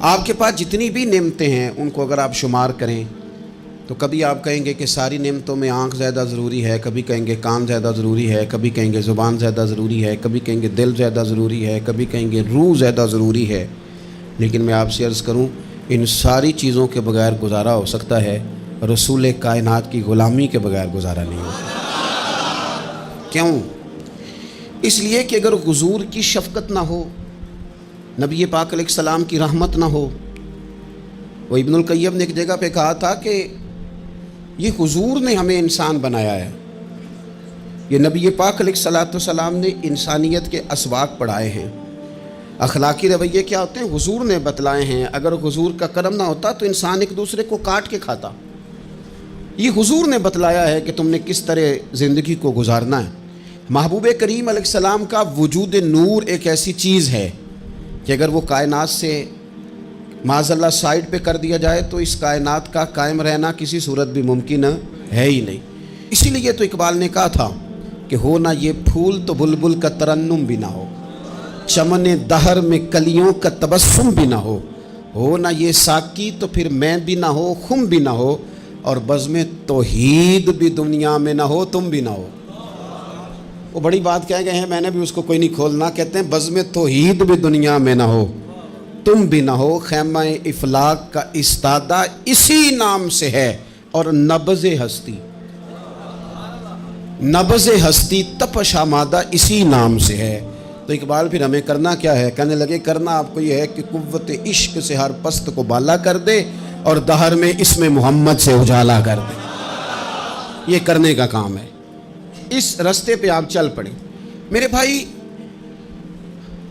آپ کے پاس جتنی بھی نعمتیں ہیں ان کو اگر آپ شمار کریں تو کبھی آپ کہیں گے کہ ساری نعمتوں میں آنکھ زیادہ ضروری ہے، کبھی کہیں گے کان زیادہ ضروری ہے، کبھی کہیں گے زبان زیادہ ضروری ہے، کبھی کہیں گے دل زیادہ ضروری ہے، کبھی کہیں گے روح زیادہ ضروری ہے۔ لیکن میں آپ سے عرض کروں ان ساری چیزوں کے بغیر گزارا ہو سکتا ہے، رسول کائنات کی غلامی کے بغیر گزارا نہیں ہوتا۔ کیوں؟ اس لیے کہ اگر حضور کی شفقت نہ ہو، نبی پاک علیہ السلام کی رحمت نہ ہو، وہ ابن القیم نے ایک جگہ پہ کہا تھا کہ یہ حضور نے ہمیں انسان بنایا ہے، یہ نبی پاک علیہ السلام نے انسانیت کے اسباق پڑھائے ہیں، اخلاقی رویے کیا ہوتے ہیں حضور نے بتلائے ہیں۔ اگر حضور کا کرم نہ ہوتا تو انسان ایک دوسرے کو کاٹ کے کھاتا۔ یہ حضور نے بتلایا ہے کہ تم نے کس طرح زندگی کو گزارنا ہے۔ محبوب کریم علیہ السلام کا وجود نور ایک ایسی چیز ہے کہ اگر وہ کائنات سے معاذ اللہ سائڈ پہ کر دیا جائے تو اس کائنات کا قائم رہنا کسی صورت بھی ممکن ہے ہی نہیں۔ اسی لیے تو اقبال نے کہا تھا کہ ہو نہ یہ پھول تو بلبل کا ترنم بھی نہ ہو، چمن دہر میں کلیوں کا تبسم بھی نہ ہو نہ یہ ساقی تو پھر میں بھی نہ ہو، خم بھی نہ ہو، اور بزم توحید بھی دنیا میں نہ ہو، تم بھی نہ ہو۔ وہ بڑی بات کہہ گئے ہیں، میں نے بھی اس کو کوئی نہیں کھولنا، کہتے ہیں بزم توحید بھی دنیا میں نہ ہو، تم بھی نہ ہو، خیمہ افلاق کا استادہ اسی نام سے ہے، اور نبض ہستی تپش آمادہ اسی نام سے ہے۔ تو اقبال پھر ہمیں کرنا کیا ہے؟ کہنے لگے کرنا آپ کو یہ ہے کہ قوت عشق سے ہر پست کو بالا کر دے اور دہر میں اسم محمد سے اجالا کر دے۔ یہ کرنے کا کام ہے، اس رستے پہ آپ چل پڑیں۔ میرے بھائی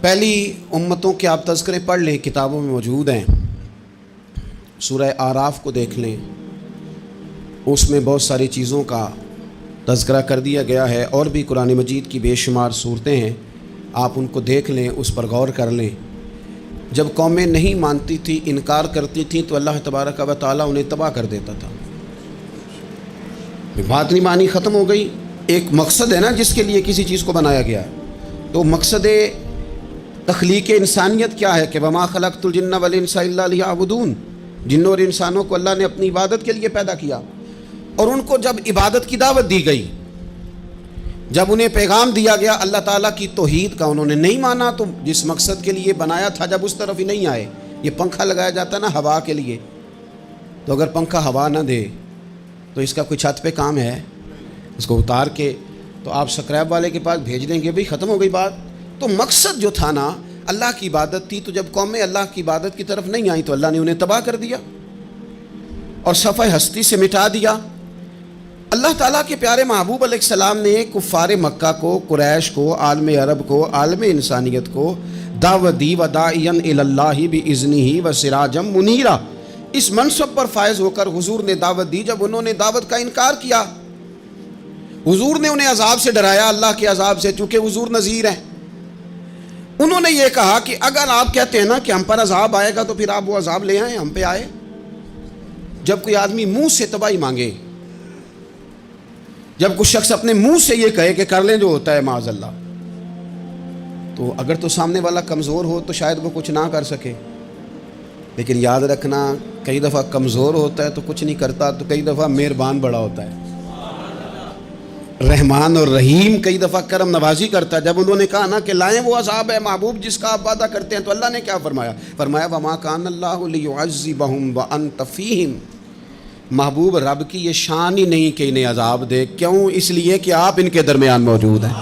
پہلی امتوں کے آپ تذکرے پڑھ لیں، کتابوں میں موجود ہیں، سورہ آراف کو دیکھ لیں، اس میں بہت ساری چیزوں کا تذکرہ کر دیا گیا ہے، اور بھی قرآن مجید کی بے شمار صورتیں ہیں، آپ ان کو دیکھ لیں، اس پر غور کر لیں۔ جب قومیں نہیں مانتی تھی، انکار کرتی تھیں تو اللہ تبارک و تعالیٰ انہیں تباہ کر دیتا تھا۔ بات نہیں مانی، ختم ہو گئی۔ ایک مقصد ہے نا جس کے لیے کسی چیز کو بنایا گیا ہے، تو مقصد تخلیق انسانیت کیا ہے کہ وما خلقت الجن والانس الا لیعبدون، جنوں اور انسانوں کو اللہ نے اپنی عبادت کے لیے پیدا کیا، اور ان کو جب عبادت کی دعوت دی گئی، جب انہیں پیغام دیا گیا اللہ تعالیٰ کی توحید کا، انہوں نے نہیں مانا، تو جس مقصد کے لیے بنایا تھا جب اس طرف ہی نہیں آئے۔ یہ پنکھا لگایا جاتا ہے نا ہوا کے لیے، تو اگر پنکھا ہوا نہ دے تو اس کا کوئی چھت پہ کام ہے؟ اس کو اتار کے تو آپ سکریب والے کے پاس بھیج دیں گے، بھئی ختم ہو گئی بات۔ تو مقصد جو تھا نا اللہ کی عبادت تھی، تو جب قومیں اللہ کی عبادت کی طرف نہیں آئیں تو اللہ نے انہیں تباہ کر دیا اور صفحہ ہستی سے مٹا دیا۔ اللہ تعالیٰ کے پیارے محبوب علیہ السلام نے کفار مکہ کو، قریش کو، عالم عرب کو، عالم انسانیت کو دعوت دی، وداعیا الی اللہ باذنہ وسراجا منیرا۔ اس منصب پر فائز ہو کر حضور نے دعوت دی۔ جب انہوں نے دعوت کا انکار کیا، حضور نے انہیں عذاب سے ڈرایا، اللہ کے عذاب سے، چونکہ حضور نذیر ہیں۔ انہوں نے یہ کہا کہ اگر آپ کہتے ہیں نا کہ ہم پر عذاب آئے گا تو پھر آپ وہ عذاب لے آئیں، ہم پہ آئے۔ جب کوئی آدمی منہ سے تباہی مانگے، جب کوئی شخص اپنے منہ سے یہ کہے کہ کر لیں جو ہوتا ہے معاذ اللہ، تو اگر تو سامنے والا کمزور ہو تو شاید وہ کچھ نہ کر سکے، لیکن یاد رکھنا کئی دفعہ کمزور ہوتا ہے تو کچھ نہیں کرتا، تو کئی دفعہ مہربان بڑا ہوتا ہے، رحمان اور رحیم کئی دفعہ کرم نوازی کرتا ہے۔ جب انہوں نے کہا نا کہ لائیں وہ عذاب ہے محبوب جس کا آپ وعدہ کرتے ہیں، تو اللہ نے کیا فرمایا؟ فرمایا وما کان اللہ لیعذبہم وانت فیہم۔ محبوب رب کی یہ شان ہی نہیں کہ انہیں عذاب دے، کیوں؟ اس لیے کہ آپ ان کے درمیان موجود ہیں۔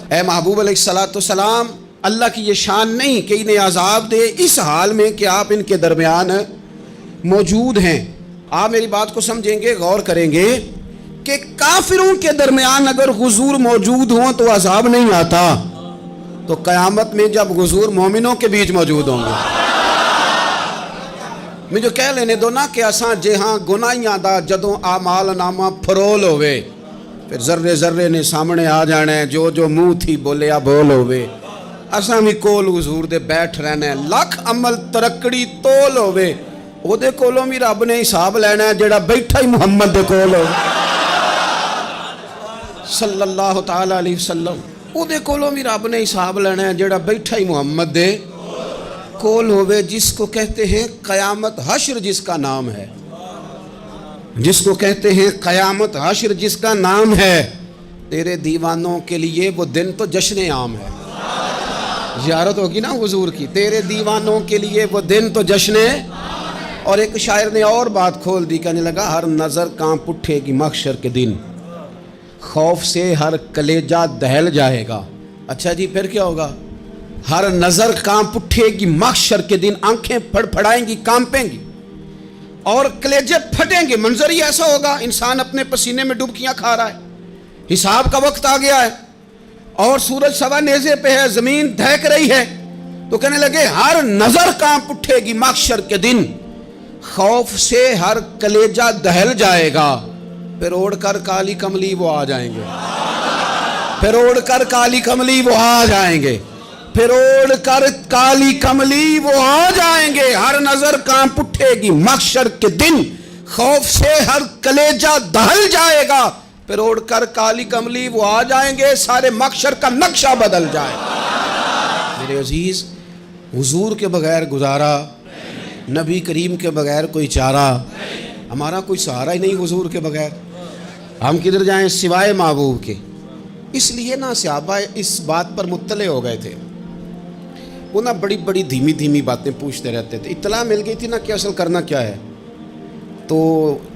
اے محبوب علیہ السلام، اللہ کی یہ شان نہیں کہ انہیں عذاب دے اس حال میں کہ آپ ان کے درمیان موجود ہیں۔ آپ میری بات کو سمجھیں گے، غور کریں گے کہ کافروں کے درمیان اگر حضور موجود ہوں تو عذاب نہیں آتا، تو قیامت میں جب حضور مومنوں کے بیچ موجود ہوں گے، میں جو کہہ لینے دو نا کہ اساں جہاں گناہیاں دا جدوں اعمال نامہ فرول ہوئے، پھر ذرے ذرے نے سامنے آ جانا ہے، جو جو منہ تھی بولیا بول ہوئے، اساں بھی کول حضور دے بیٹھ رہنا ہے، لاکھ عمل ترکڑی تول ہوئے، او دے کولوں بھی رب نے حساب لینا ہے جڑا بیٹھا ہی محمد دے کول ہو صلی اللہ تعالی علیہ وسلم، او دے کولوں بھی رب نے حساب لینا ہے جڑا بیٹھا ہی محمد دے کول ہوئے جس کو کہتے ہیں قیامت حشر، جس کا نام ہے، جس کو کہتے ہیں قیامت حشر جس کا نام ہے، تیرے دیوانوں کے لیے وہ دن تو جشن عام ہے۔ زیارت ہوگی نا حضور کی، تیرے دیوانوں کے لیے وہ دن تو جشن ہے۔ اور ایک شاعر نے اور بات کھول دی، کہنے لگا ہر نظر کانپ اٹھے گی محشر کے دن، خوف سے ہر کلیجہ دہل جائے گا۔ اچھا جی پھر کیا ہوگا؟ ہر نظر کانپ اٹھے گی محشر کے دن، آنکھیں پھڑ پھڑائیں گی، کانپیں گی اور کلیجے پھٹیں گے۔ منظر ہی ایسا ہوگا، انسان اپنے پسینے میں ڈبکیاں کھا رہا ہے، حساب کا وقت آ گیا ہے اور سورج سوا نیزے پہ ہے، زمین دہک رہی ہے۔ تو کہنے لگے ہر نظر کانپ اٹھے گی محشر کے دن، خوف سے ہر کلیجہ دہل جائے گا، پھر اوڑھ کر کالی کملی وہ آ جائیں گے، پھر اوڑھ کر کالی کملی وہ آ جائیں گے، پھر اوڑھ کر کالی کملی وہ آ جائیں گے۔ ہر نظر کانپ اٹھے گی محشر کے دن، خوف سے ہر کلیجہ دہل جائے گا، پھر اوڑھ کر کالی کملی وہ آ جائیں گے، سارے محشر کا نقشہ بدل جائے گا۔ میرے عزیز، حضور کے بغیر گزارا، نبی کریم کے بغیر کوئی چارہ، ہمارا کوئی سہارا ہی نہیں حضور کے بغیر، ہم کدھر جائیں سوائے محبوب کے۔ اس لیے نا صحابہ اس بات پر مطلع ہو گئے تھے، وہ نا بڑی بڑی دھیمی دھیمی باتیں پوچھتے رہتے تھے، اطلاع مل گئی تھی نا کہ اصل کرنا کیا ہے۔ تو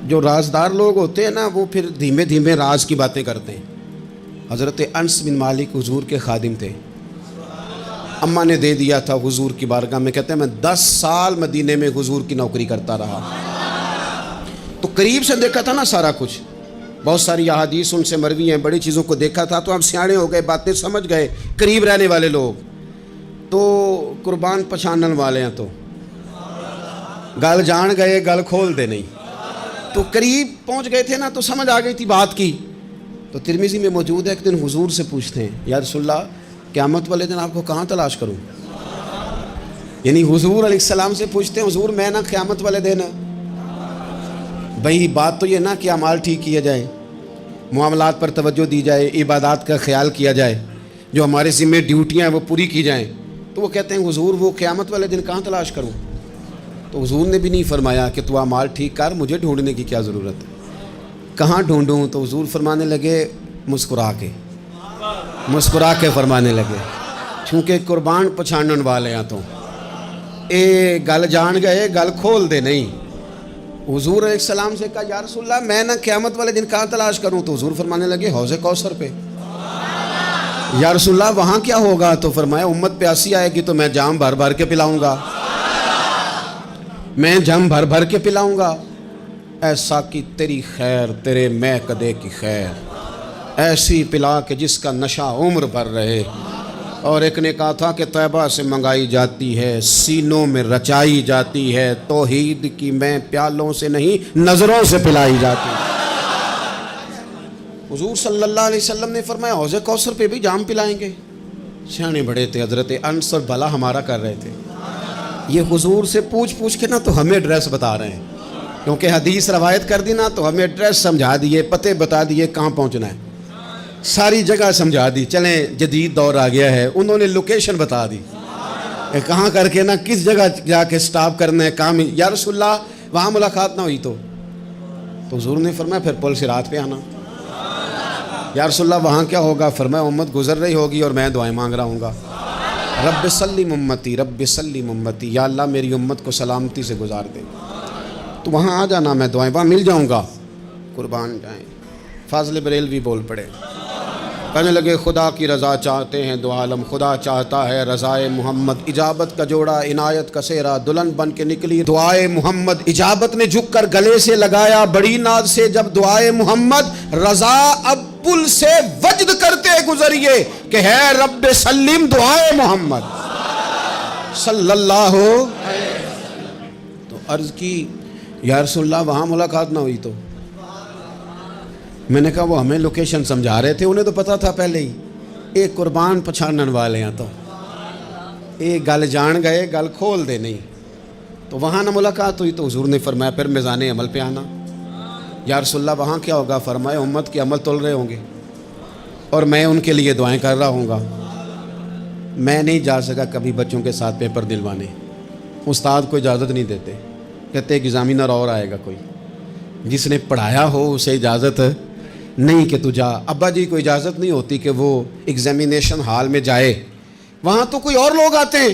جو رازدار لوگ ہوتے ہیں نا وہ پھر دھیمے دھیمے راز کی باتیں کرتے ہیں۔ حضرت انس بن مالک حضور کے خادم تھے، اماں نے دے دیا تھا حضور کی بارگاہ میں، کہتے ہیں میں 10 سال مدینے میں حضور کی نوکری کرتا رہا، تو قریب سے دیکھا تھا نا سارا کچھ، بہت ساری احادیث ان سے مروی ہیں، بڑی چیزوں کو دیکھا تھا، تو ہم سیانے ہو گئے، باتیں سمجھ گئے، قریب رہنے والے لوگ تو قربان پچھانن والے ہیں، تو گل جان گئے گل کھول دے نہیں، تو قریب پہنچ گئے تھے نا، تو سمجھ آ گئی تھی بات کی۔ تو ترمذی میں موجود ہے، ایک دن حضور سے پوچھتے ہیں یا رسول اللہ قیامت والے دن آپ کو کہاں تلاش کروں؟ یعنی حضور علیہ السلام سے پوچھتے ہیں حضور میں نا قیامت والے دن، بھئی بات تو یہ نا کہ اعمال ٹھیک کیا جائے، معاملات پر توجہ دی جائے، عبادات کا خیال کیا جائے، جو ہمارے ذمہ ڈیوٹیاں ہیں وہ پوری کی جائیں۔ تو وہ کہتے ہیں حضور وہ قیامت والے دن کہاں تلاش کروں؟ تو حضور نے بھی نہیں فرمایا کہ تو اعمال ٹھیک کر، مجھے ڈھونڈنے کی کیا ضرورت ہے، کہاں ڈھونڈوں؟ تو حضور فرمانے لگے مسکرا کے فرمانے لگے، چونکہ قربان پچھانن والے ہیں تو اے گل جان گئے گل کھول دے نہیں۔ حضور علیہ السلام سے کہا یا رسول اللہ میں نا قیامت والے دن کہاں تلاش کروں؟ تو حضور فرمانے لگے حوض کوثر پہ۔ یا رسول اللہ وہاں کیا ہوگا؟ تو فرمایا امت پیاسی آئے گی تو میں جام بھر بھر کے پلاؤں گا، میں جام بھر بھر کے پلاؤں گا۔ ایسا کی تیری خیر تیرے میں کدے کی خیر، ایسی پلا کہ جس کا نشہ عمر بھر رہے۔ اور ایک نے کہا تھا کہ طیبہ سے منگائی جاتی ہے، سینوں میں رچائی جاتی ہے، توحید کی میں پیالوں سے نہیں نظروں سے پلائی جاتی ہے۔ حضور صلی اللہ علیہ وسلم نے فرمایا حوض کوثر پہ بھی جام پلائیں گے؟ سیانے بڑے تھے حضرت انس، اور بھلا ہمارا کر رہے تھے۔ یہ حضور سے پوچھ کے نا تو ہمیں ایڈریس بتا رہے ہیں، کیونکہ حدیث روایت کر دی نا تو ہمیں ایڈریس سمجھا دیے، پتے بتا دیے کہاں پہنچنا ہے، ساری جگہ سمجھا دی۔ چلیں جدید دور آ گیا ہے، انہوں نے لوکیشن بتا دی کہاں کر کے نا کس جگہ جا کے سٹاپ کرنا ہے کام۔ یا رسول اللہ وہاں ملاقات نہ ہوئی تو حضور نے فرمایا پھر پل صراط پہ آنا۔ یا رسول اللہ وہاں کیا ہوگا؟ فرمایا امت گزر رہی ہوگی اور میں دعائیں مانگ رہا ہوں گا، رب سلم امتی رب سلم امتی، یا اللہ میری امت کو سلامتی سے گزار دے۔ تو وہاں آ جانا، میں دعائیں وہاں مل جاؤں گا، قربان جائیں۔ فاضل بریلوی بول پڑے، کہنے لگے خدا کی رضا چاہتے ہیں دو عالم، خدا چاہتا ہے رضائے محمد، اجابت کا جوڑا عنایت کا سیرا، دلہن بن کے نکلی دعائے محمد، اجابت نے جھک کر گلے سے لگایا بڑی ناز سے جب دعائے محمد، رضا اب پل سے وجد کرتے گزریے کہ ہے رب سلیم دعائے محمد صلی اللہ تو عرض کی یا رسول اللہ وہاں ملاقات نہ ہوئی تو؟ میں نے کہا وہ ہمیں لوکیشن سمجھا رہے تھے، انہیں تو پتا تھا پہلے ہی، ایک قربان پچھانن والے ہیں تو ایک گل جان گئے گل کھول دے نہیں۔ تو وہاں نہ ملاقات ہوئی تو حضور نے فرمایا پھر میزان عمل پہ آنا۔ یا رسول اللہ وہاں کیا ہوگا؟ فرمایا امت کے عمل تول رہے ہوں گے اور میں ان کے لیے دعائیں کر رہا ہوں گا۔ میں نہیں جا سکا کبھی بچوں کے ساتھ پیپر دلوانے، استاد کو اجازت نہیں دیتے, کہتے ایگزامینر اور آئے گا کوئی, جس نے پڑھایا ہو اسے اجازت نہیں کہ تو جا. ابا جی کو اجازت نہیں ہوتی کہ وہ ایگزامینیشن ہال میں جائے, وہاں تو کوئی اور لوگ آتے ہیں.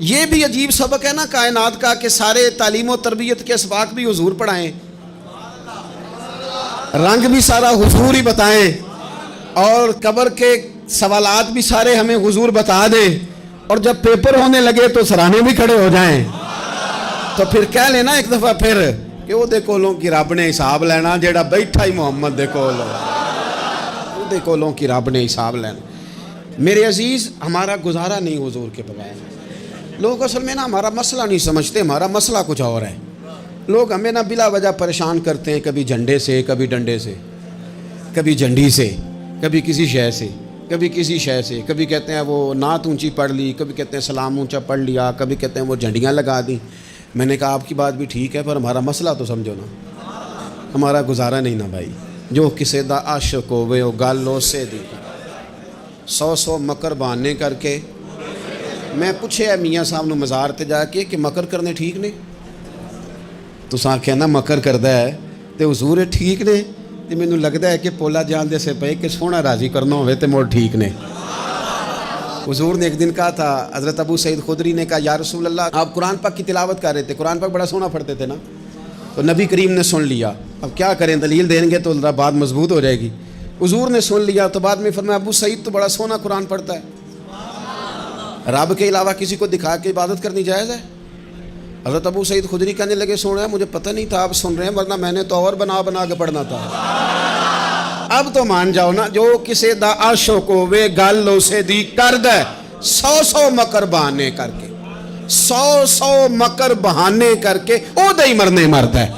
یہ بھی عجیب سبق ہے نا کائنات کا کہ سارے تعلیم و تربیت کے اسباق بھی حضور پڑھائیں, رنگ بھی سارا حضور ہی بتائیں, اور قبر کے سوالات بھی سارے ہمیں حضور بتا دیں, اور جب پیپر ہونے لگے تو سرانے بھی کھڑے ہو جائیں. تو پھر کہہ لینا ایک دفعہ پھر کہ وہ دے کولوں کی رب نے حساب لینا, جیڑا بیٹھا ہی محمد دے کولوں, وہ دے کولوں کی رب نے حساب لینا. میرے عزیز, ہمارا گزارا نہیں حضور کے بغیر. لوگ اصل میں نا ہمارا مسئلہ نہیں سمجھتے, ہمارا مسئلہ کچھ اور ہے. لوگ ہمیں نا بلا وجہ پریشان کرتے ہیں, کبھی جھنڈے سے, کبھی ڈنڈے سے, کبھی جھنڈی سے, کبھی کسی شے سے, کبھی کسی شے سے. کبھی کہتے ہیں وہ نعت اونچی پڑھ لی, کبھی کہتے ہیں سلام اونچا پڑھ لیا, کبھی کہتے ہیں وہ جھنڈیاں لگا دیں. میں نے کہا آپ کی بات بھی ٹھیک ہے, پر ہمارا مسئلہ تو سمجھو نا, ہمارا گزارا نہیں نا بھائی. جو کسے دا عاشق ہوئے وہ گل اسے دی, 100 مکر بہانے کر کے. میں پوچھے میاں صاحب نو مزار تے جا کے کہ مکر کرنے ٹھیک نے؟ تو آخیا نا مکر کردا ہے تے حضور ٹھیک نے. تے مینوں لگدا ہے کہ پولا جان دے سے پے کہ سونا راضی کرنا ہوئے تے مڑ ٹھیک نے. حضور نے ایک دن کہا تھا, حضرت ابو سعید خدری نے کہا یا رسول اللہ آپ قرآن پاک کی تلاوت کر رہے تھے, قرآن پاک بڑا سونا پڑھتے تھے نا. تو نبی کریم نے سن لیا. اب کیا کریں, دلیل دیں گے تو بات مضبوط ہو جائے گی. حضور نے سن لیا تو بعد میں فرمایا ابو سعید تو بڑا سونا قرآن پڑھتا ہے, رب کے علاوہ کسی کو دکھا کے عبادت کرنی جائز ہے؟ حضرت ابو سعید خدری کہنے لگے سونا ہے مجھے پتہ نہیں تھا آپ سن رہے ہیں, ورنہ میں نے تو اور بنا کے پڑھنا تھا. اب تو مان جاؤ نا, جو کسے دا عاشق ہوئے گل اسے دی کر دے, 100 مکر بہانے کر کے, 100 مکر بہانے کر کے او دے ہی مرنے مرد ہے.